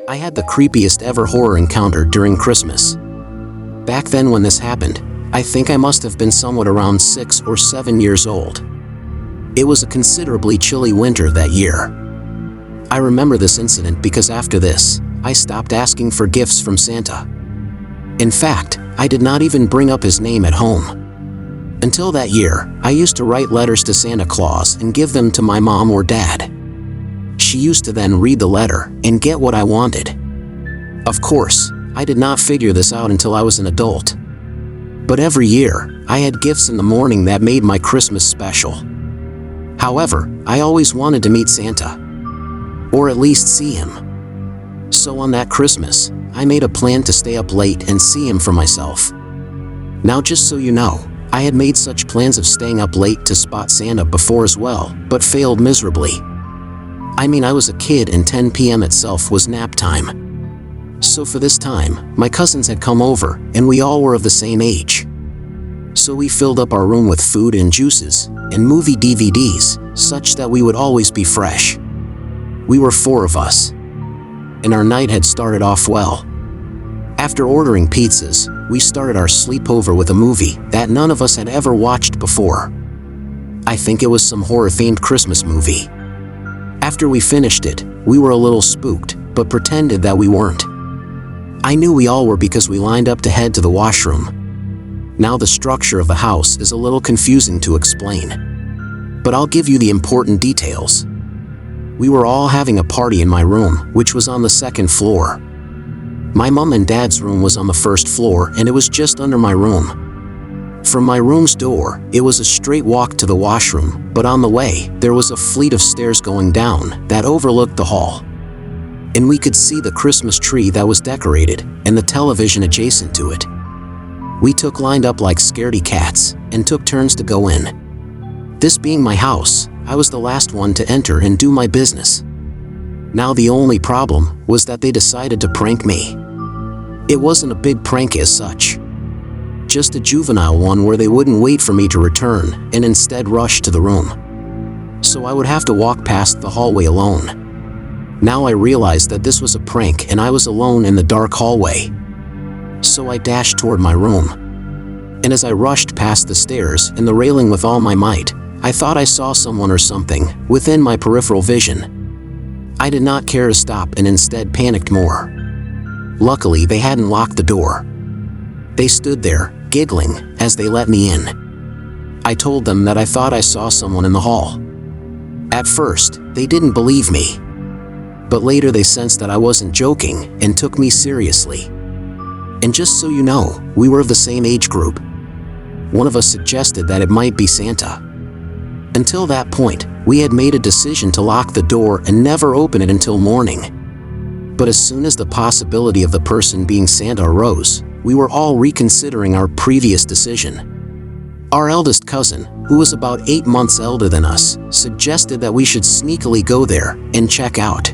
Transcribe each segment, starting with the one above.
I had the creepiest ever horror encounter during Christmas. Back then when this happened, I think I must have been somewhat around 6 or 7 years old. It was a considerably chilly winter that year. I remember this incident because after this, I stopped asking for gifts from Santa. In fact, I did not even bring up his name at home. Until that year, I used to write letters to Santa Claus and give them to my mom or dad. She used to then read the letter and get what I wanted. Of course, I did not figure this out until I was an adult. But every year, I had gifts in the morning that made my Christmas special. However, I always wanted to meet Santa, or at least see him. So on that Christmas, I made a plan to stay up late and see him for myself. Now just so you know, I had made such plans of staying up late to spot Santa before as well, but failed miserably. I mean, I was a kid and 10 p.m. itself was nap time. So for this time, my cousins had come over and we all were of the same age. So we filled up our room with food and juices and movie DVDs, such that we would always be fresh. We were 4 of us, and our night had started off well. After ordering pizzas, we started our sleepover with a movie that none of us had ever watched before. I think it was some horror-themed Christmas movie. After we finished it, we were a little spooked, but pretended that we weren't. I knew we all were because we lined up to head to the washroom. Now the structure of the house is a little confusing to explain, but I'll give you the important details. We were all having a party in my room, which was on the 2nd floor. My mom and dad's room was on the 1st floor and it was just under my room. From my room's door, it was a straight walk to the washroom, but on the way, there was a flight of stairs going down that overlooked the hall. And we could see the Christmas tree that was decorated and the television adjacent to it. We took lined up like scaredy cats and took turns to go in. This being my house, I was the last one to enter and do my business. Now the only problem was that they decided to prank me. It wasn't a big prank as such, just a juvenile one where they wouldn't wait for me to return and instead rush to the room. So I would have to walk past the hallway alone. Now I realized that this was a prank and I was alone in the dark hallway. So I dashed toward my room. And as I rushed past the stairs and the railing with all my might, I thought I saw someone or something within my peripheral vision. I did not care to stop and instead panicked more. Luckily, they hadn't locked the door. They stood there, giggling, as they let me in. I told them that I thought I saw someone in the hall. At first, they didn't believe me. But later they sensed that I wasn't joking and took me seriously. And just so you know, we were of the same age group. One of us suggested that it might be Santa. Until that point, we had made a decision to lock the door and never open it until morning. But as soon as the possibility of the person being Santa arose, we were all reconsidering our previous decision. Our eldest cousin, who was about 8 months elder than us, suggested that we should sneakily go there and check out.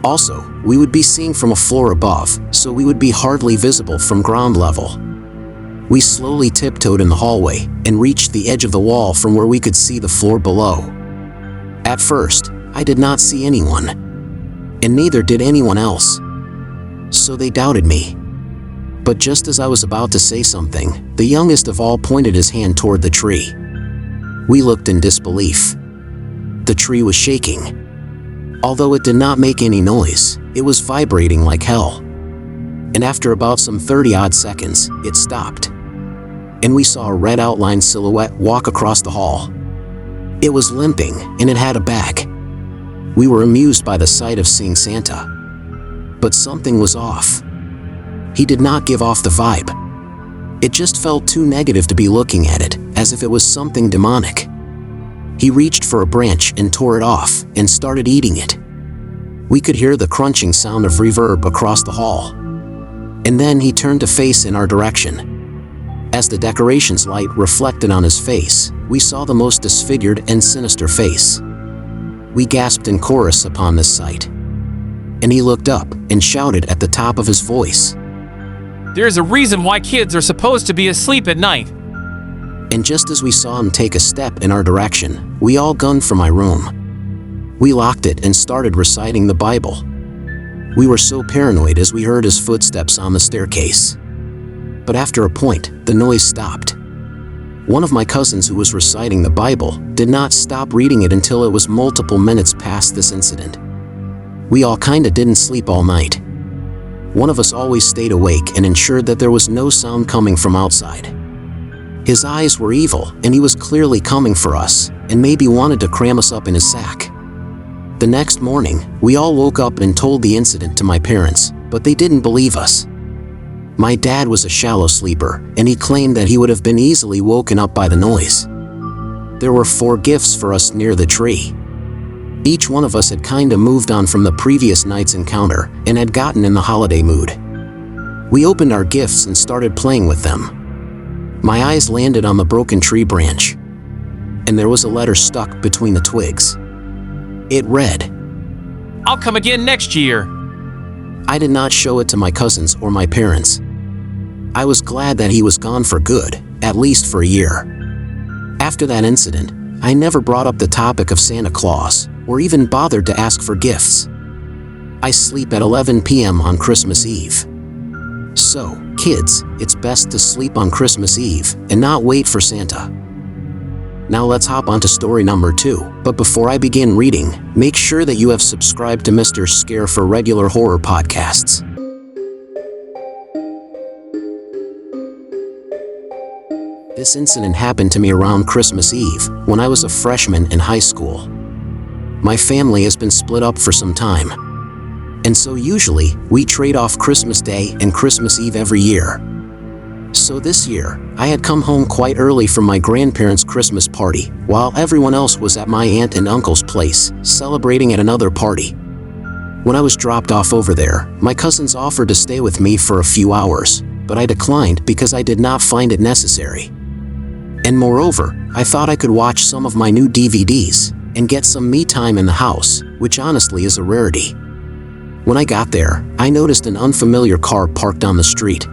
Also, we would be seeing from a floor above, so we would be hardly visible from ground level. We slowly tiptoed in the hallway and reached the edge of the wall from where we could see the floor below. At first, I did not see anyone, and neither did anyone else. So they doubted me. But just as I was about to say something, the youngest of all pointed his hand toward the tree. We looked in disbelief. The tree was shaking. Although it did not make any noise, it was vibrating like hell. And after about some 30-odd seconds, it stopped. And we saw a red outlined silhouette walk across the hall. It was limping, and it had a bag. We were amused by the sight of seeing Santa. But something was off. He did not give off the vibe. It just felt too negative to be looking at it, as if it was something demonic. He reached for a branch and tore it off, and started eating it. We could hear the crunching sound of reverb across the hall. And then he turned to face in our direction. As the decoration's light reflected on his face, we saw the most disfigured and sinister face. We gasped in chorus upon this sight. And he looked up and shouted at the top of his voice, "There's a reason why kids are supposed to be asleep at night." And just as we saw him take a step in our direction, we all gunned for my room. We locked it and started reciting the Bible. We were so paranoid as we heard his footsteps on the staircase. But after a point, the noise stopped. One of my cousins who was reciting the Bible did not stop reading it until it was multiple minutes past this incident. We all kinda didn't sleep all night. One of us always stayed awake and ensured that there was no sound coming from outside. His eyes were evil, and he was clearly coming for us, and maybe wanted to cram us up in his sack. The next morning, we all woke up and told the incident to my parents, but they didn't believe us. My dad was a shallow sleeper, and he claimed that he would have been easily woken up by the noise. There were 4 gifts for us near the tree. Each one of us had kinda moved on from the previous night's encounter and had gotten in the holiday mood. We opened our gifts and started playing with them. My eyes landed on the broken tree branch, and there was a letter stuck between the twigs. It read, "I'll come again next year." I did not show it to my cousins or my parents. I was glad that he was gone for good, at least for a year. After that incident, I never brought up the topic of Santa Claus, or even bothered to ask for gifts. I sleep at 11 p.m. on Christmas Eve. So, kids, it's best to sleep on Christmas Eve and not wait for Santa. Now let's hop onto story number 2, but before I begin reading, make sure that you have subscribed to Mr. Scare for regular horror podcasts. This incident happened to me around Christmas Eve, when I was a freshman in high school. My family has been split up for some time, and so usually we trade off Christmas Day and Christmas Eve every year. So this year, I had come home quite early from my grandparents' Christmas party, while everyone else was at my aunt and uncle's place, celebrating at another party. When I was dropped off over there, my cousins offered to stay with me for a few hours, but I declined because I did not find it necessary. And moreover, I thought I could watch some of my new DVDs and get some me time in the house, which honestly is a rarity. When I got there, I noticed an unfamiliar car parked on the street.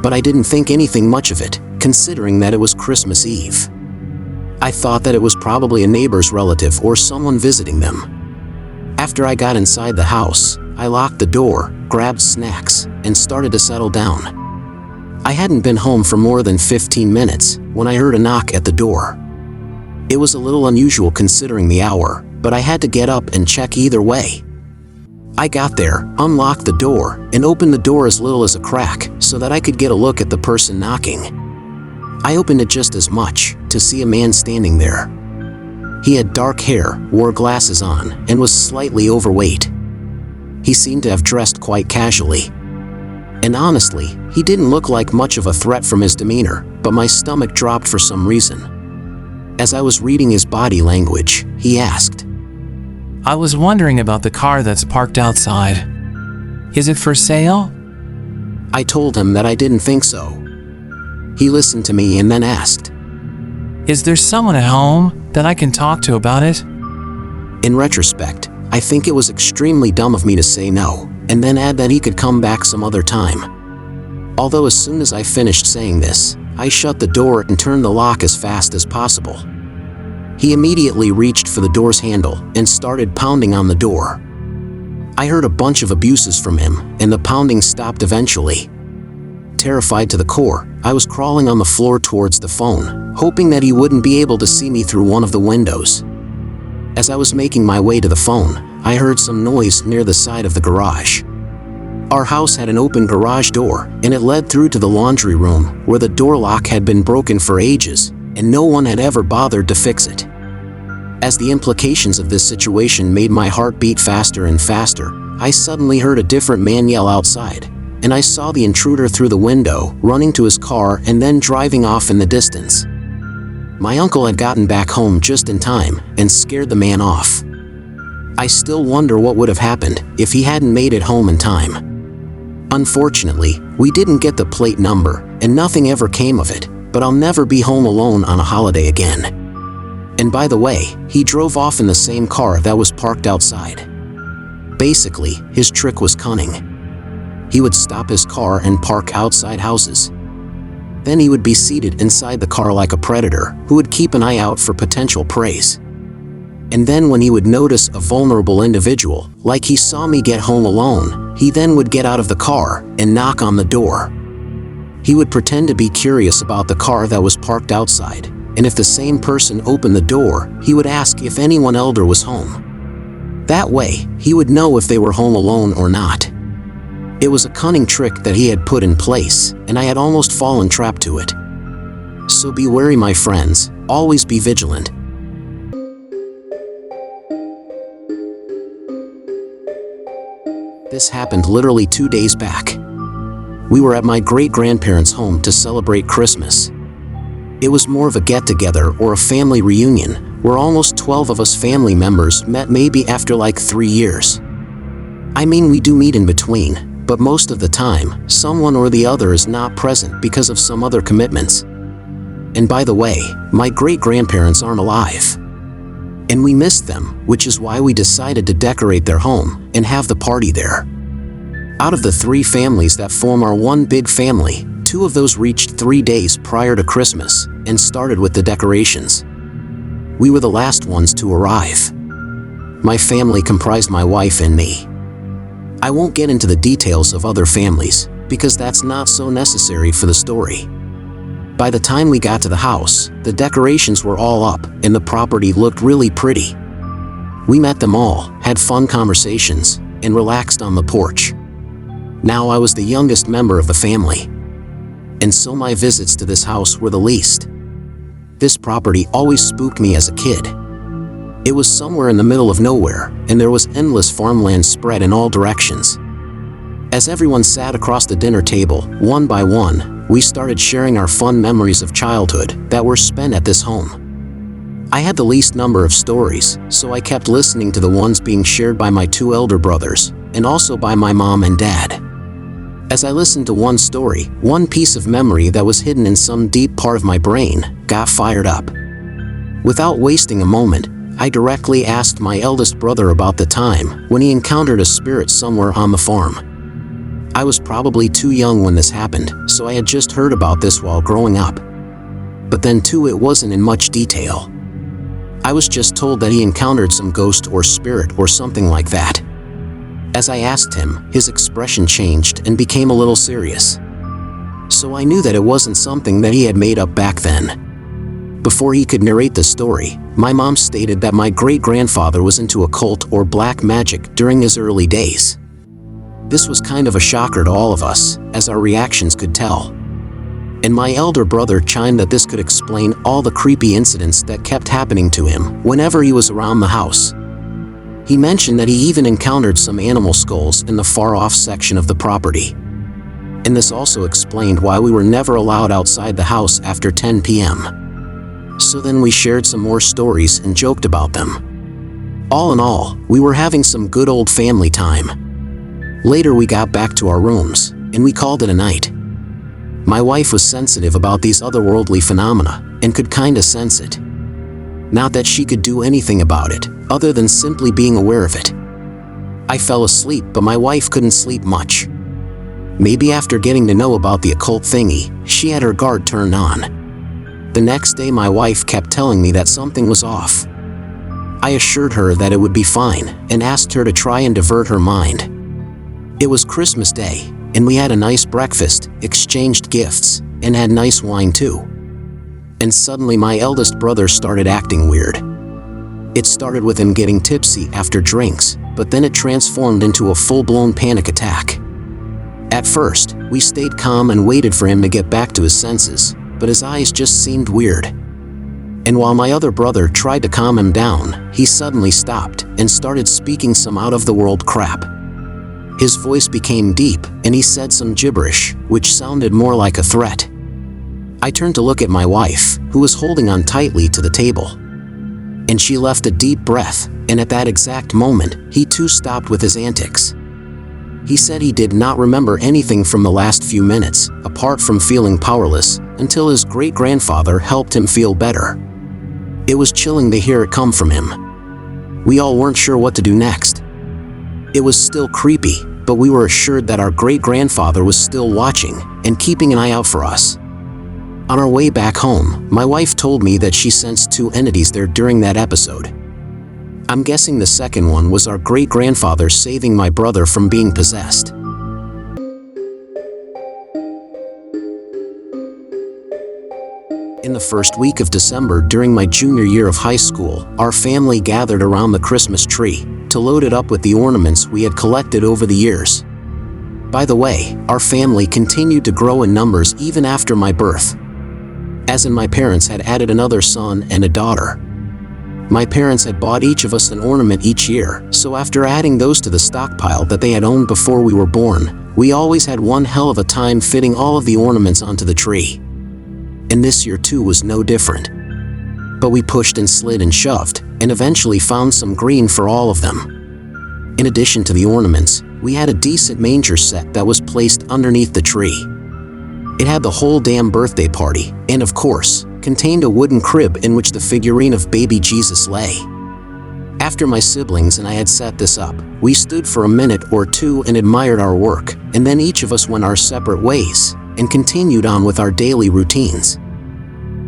But I didn't think anything much of it, considering that it was Christmas Eve. I thought that it was probably a neighbor's relative or someone visiting them. After I got inside the house, I locked the door, grabbed snacks, and started to settle down. I hadn't been home for more than 15 minutes when I heard a knock at the door. It was a little unusual considering the hour, but I had to get up and check either way. I got there, unlocked the door, and opened the door as little as a crack so that I could get a look at the person knocking. I opened it just as much to see a man standing there. He had dark hair, wore glasses on, and was slightly overweight. He seemed to have dressed quite casually. And honestly, he didn't look like much of a threat from his demeanor, but my stomach dropped for some reason. As I was reading his body language, he asked, "I was wondering about the car that's parked outside. Is it for sale?" I told him that I didn't think so. He listened to me and then asked, "Is there someone at home that I can talk to about it?" In retrospect, I think it was extremely dumb of me to say no, and then add that he could come back some other time. Although as soon as I finished saying this, I shut the door and turned the lock as fast as possible. He immediately reached for the door's handle and started pounding on the door. I heard a bunch of abuses from him, and the pounding stopped eventually. Terrified to the core, I was crawling on the floor towards the phone, hoping that he wouldn't be able to see me through one of the windows. As I was making my way to the phone, I heard some noise near the side of the garage. Our house had an open garage door, and it led through to the laundry room, where the door lock had been broken for ages, and no one had ever bothered to fix it. As the implications of this situation made my heart beat faster and faster, I suddenly heard a different man yell outside, and I saw the intruder through the window, running to his car and then driving off in the distance. My uncle had gotten back home just in time and scared the man off. I still wonder what would have happened if he hadn't made it home in time. Unfortunately, we didn't get the plate number, and nothing ever came of it, but I'll never be home alone on a holiday again. And by the way, he drove off in the same car that was parked outside. Basically, his trick was cunning. He would stop his car and park outside houses. Then he would be seated inside the car like a predator who would keep an eye out for potential prey. And then when he would notice a vulnerable individual, like he saw me get home alone, he then would get out of the car and knock on the door. He would pretend to be curious about the car that was parked outside, and if the same person opened the door, he would ask if anyone elder was home. That way, he would know if they were home alone or not. It was a cunning trick that he had put in place, and I had almost fallen trap to it. So be wary, my friends, always be vigilant. This happened literally 2 days back. We were at my great-grandparents' home to celebrate Christmas. It was more of a get-together or a family reunion, where almost 12 of us family members met maybe after like 3 years. I mean, we do meet in between, but most of the time, someone or the other is not present because of some other commitments. And by the way, my great-grandparents aren't alive. And we missed them, which is why we decided to decorate their home and have the party there. Out of the 3 families that form our one big family, 2 of those reached 3 days prior to Christmas and started with the decorations. We were the last ones to arrive. My family comprised my wife and me. I won't get into the details of other families, because that's not so necessary for the story. By the time we got to the house, the decorations were all up and the property looked really pretty. We met them all, had fun conversations, and relaxed on the porch. Now I was the youngest member of the family, and so my visits to this house were the least. This property always spooked me as a kid. It was somewhere in the middle of nowhere, and there was endless farmland spread in all directions. As everyone sat across the dinner table, one by one, we started sharing our fun memories of childhood that were spent at this home. I had the least number of stories, so I kept listening to the ones being shared by my 2 elder brothers, and also by my mom and dad. As I listened to one story, one piece of memory that was hidden in some deep part of my brain got fired up. Without wasting a moment, I directly asked my eldest brother about the time when he encountered a spirit somewhere on the farm. I was probably too young when this happened, so I had just heard about this while growing up. But then too, it wasn't in much detail. I was just told that he encountered some ghost or spirit or something like that. As I asked him, his expression changed and became a little serious. So I knew that it wasn't something that he had made up back then. Before he could narrate the story, my mom stated that my great-grandfather was into occult or black magic during his early days. This was kind of a shocker to all of us, as our reactions could tell. And my elder brother chimed that this could explain all the creepy incidents that kept happening to him whenever he was around the house. He mentioned that he even encountered some animal skulls in the far-off section of the property. And this also explained why we were never allowed outside the house after 10 p.m. So then we shared some more stories and joked about them. All in all, we were having some good old family time. Later we got back to our rooms, and we called it a night. My wife was sensitive about these otherworldly phenomena, and could kinda sense it. Not that she could do anything about it, other than simply being aware of it. I fell asleep, but my wife couldn't sleep much. Maybe after getting to know about the occult thingy, she had her guard turned on. The next day my wife kept telling me that something was off. I assured her that it would be fine, and asked her to try and divert her mind. It was Christmas Day, and we had a nice breakfast, exchanged gifts, and had nice wine too. And suddenly my eldest brother started acting weird. It started with him getting tipsy after drinks, but then it transformed into a full-blown panic attack. At first, we stayed calm and waited for him to get back to his senses, but his eyes just seemed weird. And while my other brother tried to calm him down, he suddenly stopped and started speaking some out-of-the-world crap. His voice became deep, and he said some gibberish, which sounded more like a threat. I turned to look at my wife, who was holding on tightly to the table. And she left a deep breath, and at that exact moment, he too stopped with his antics. He said he did not remember anything from the last few minutes, apart from feeling powerless, until his great-grandfather helped him feel better. It was chilling to hear it come from him. We all weren't sure what to do next. It was still creepy, but we were assured that our great-grandfather was still watching and keeping an eye out for us. On our way back home, my wife told me that she sensed 2 entities there during that episode. I'm guessing the second one was our great-grandfather saving my brother from being possessed. In the first week of December during my junior year of high school, our family gathered around the Christmas tree to load it up with the ornaments we had collected over the years. By the way, our family continued to grow in numbers even after my birth, as in my parents had added another son and a daughter. My parents had bought each of us an ornament each year, so after adding those to the stockpile that they had owned before we were born, we always had one hell of a time fitting all of the ornaments onto the tree. And this year too was no different. But we pushed and slid and shoved, and eventually found some green for all of them. In addition to the ornaments, we had a decent manger set that was placed underneath the tree. It had the whole damn birthday party, and of course, contained a wooden crib in which the figurine of baby Jesus lay. After my siblings and I had set this up, we stood for a minute or two and admired our work, and then each of us went our separate ways and continued on with our daily routines.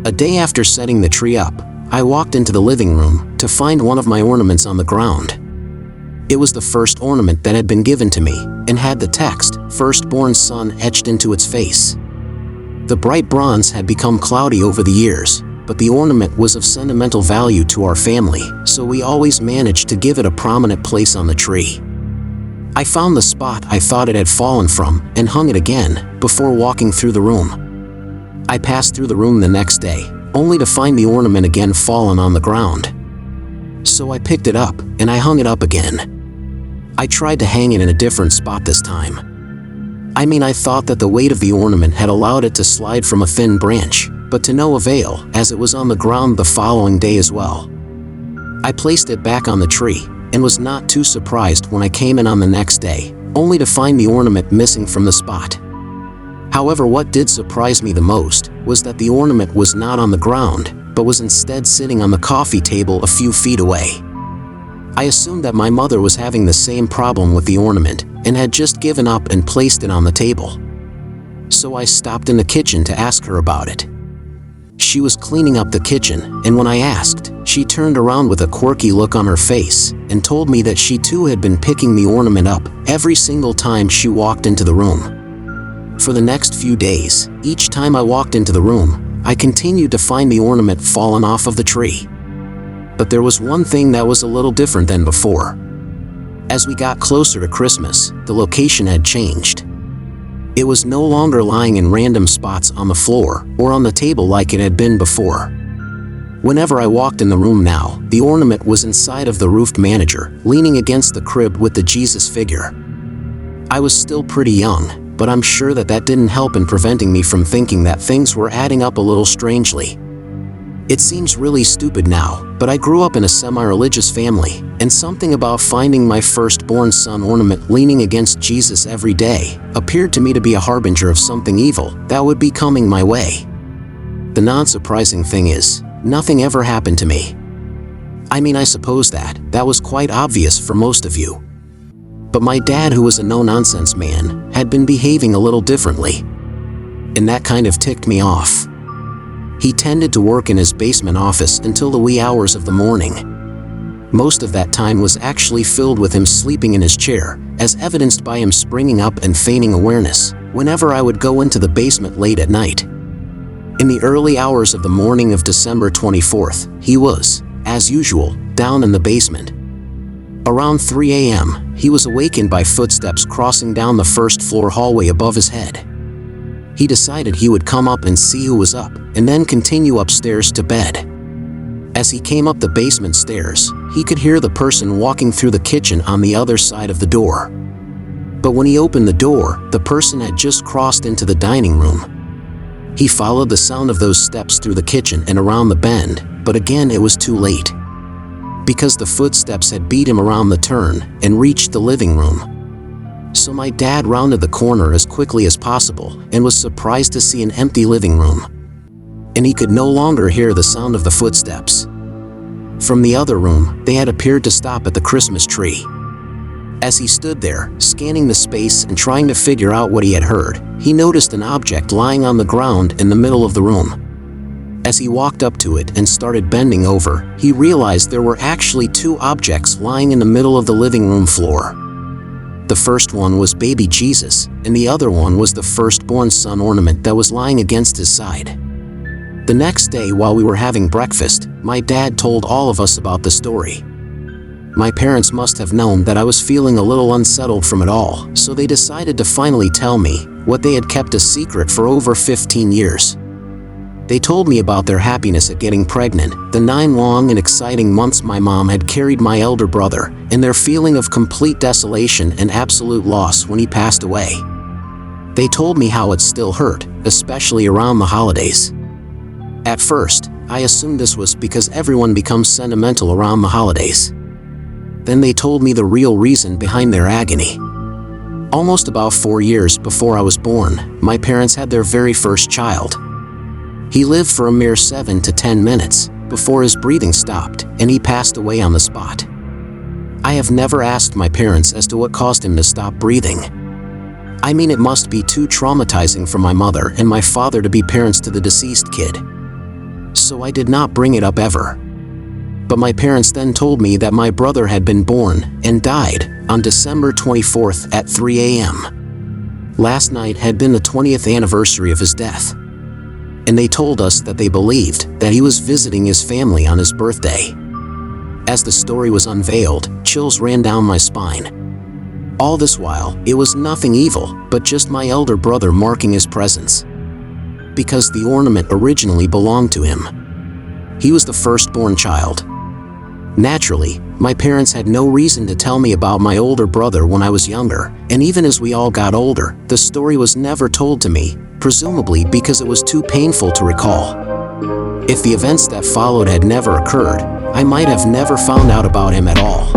A day after setting the tree up, I walked into the living room to find one of my ornaments on the ground. It was the first ornament that had been given to me and had the text, "Firstborn Son," etched into its face. The bright bronze had become cloudy over the years, but the ornament was of sentimental value to our family, so we always managed to give it a prominent place on the tree. I found the spot I thought it had fallen from and hung it again before walking through the room. I passed through the room the next day, only to find the ornament again fallen on the ground. So I picked it up and I hung it up again. I tried to hang it in a different spot this time. I thought that the weight of the ornament had allowed it to slide from a thin branch, but to no avail, as it was on the ground the following day as well. I placed it back on the tree and was not too surprised when I came in on the next day, only to find the ornament missing from the spot. However, what did surprise me the most was that the ornament was not on the ground, but was instead sitting on the coffee table a few feet away. I assumed that my mother was having the same problem with the ornament and had just given up and placed it on the table. So I stopped in the kitchen to ask her about it. She was cleaning up the kitchen, and when I asked, she turned around with a quirky look on her face and told me that she too had been picking the ornament up every single time she walked into the room. For the next few days, each time I walked into the room, I continued to find the ornament fallen off of the tree. But there was one thing that was a little different than before. As we got closer to Christmas, the location had changed. It was no longer lying in random spots on the floor or on the table like it had been before. Whenever I walked in the room now, the ornament was inside of the roofed manager, leaning against the crib with the Jesus figure. I was still pretty young, but I'm sure that didn't help in preventing me from thinking that things were adding up a little strangely. It seems really stupid now, but I grew up in a semi-religious family, and something about finding my firstborn son ornament leaning against Jesus every day appeared to me to be a harbinger of something evil that would be coming my way. The non-surprising thing is, nothing ever happened to me. I suppose that was quite obvious for most of you. But my dad, who was a no-nonsense man, had been behaving a little differently. And that kind of ticked me off. He tended to work in his basement office until the wee hours of the morning. Most of that time was actually filled with him sleeping in his chair, as evidenced by him springing up and feigning awareness whenever I would go into the basement late at night. In the early hours of the morning of December 24th, he was, as usual, down in the basement. Around 3 a.m., he was awakened by footsteps crossing down the first-floor hallway above his head. He decided he would come up and see who was up, and then continue upstairs to bed. As he came up the basement stairs, he could hear the person walking through the kitchen on the other side of the door. But when he opened the door, the person had just crossed into the dining room. He followed the sound of those steps through the kitchen and around the bend, but again it was too late, because the footsteps had beat him around the turn and reached the living room. So my dad rounded the corner as quickly as possible and was surprised to see an empty living room. And he could no longer hear the sound of the footsteps. From the other room, they had appeared to stop at the Christmas tree. As he stood there, scanning the space and trying to figure out what he had heard, he noticed an object lying on the ground in the middle of the room. As he walked up to it and started bending over, he realized there were actually two objects lying in the middle of the living room floor. The first one was baby Jesus, and the other one was the firstborn son ornament that was lying against his side. The next day, while we were having breakfast, my dad told all of us about the story. My parents must have known that I was feeling a little unsettled from it all, so they decided to finally tell me what they had kept a secret for over 15 years. They told me about their happiness at getting pregnant, the 9 long and exciting months my mom had carried my elder brother, and their feeling of complete desolation and absolute loss when he passed away. They told me how it still hurt, especially around the holidays. At first, I assumed this was because everyone becomes sentimental around the holidays. Then they told me the real reason behind their agony. Almost about 4 years before I was born, my parents had their very first child. He lived for a mere 7 to 10 minutes before his breathing stopped and he passed away on the spot. I have never asked my parents as to what caused him to stop breathing. I mean, it must be too traumatizing for my mother and my father to be parents to the deceased kid. So I did not bring it up ever. But my parents then told me that my brother had been born and died on December 24th at 3 a.m. Last night had been the 20th anniversary of his death. And they told us that they believed that he was visiting his family on his birthday. As the story was unveiled, chills ran down my spine. All this while, it was nothing evil, but just my elder brother marking his presence. Because the ornament originally belonged to him. He was the firstborn child. Naturally, my parents had no reason to tell me about my older brother when I was younger, and even as we all got older, the story was never told to me, presumably because it was too painful to recall. If the events that followed had never occurred, I might have never found out about him at all.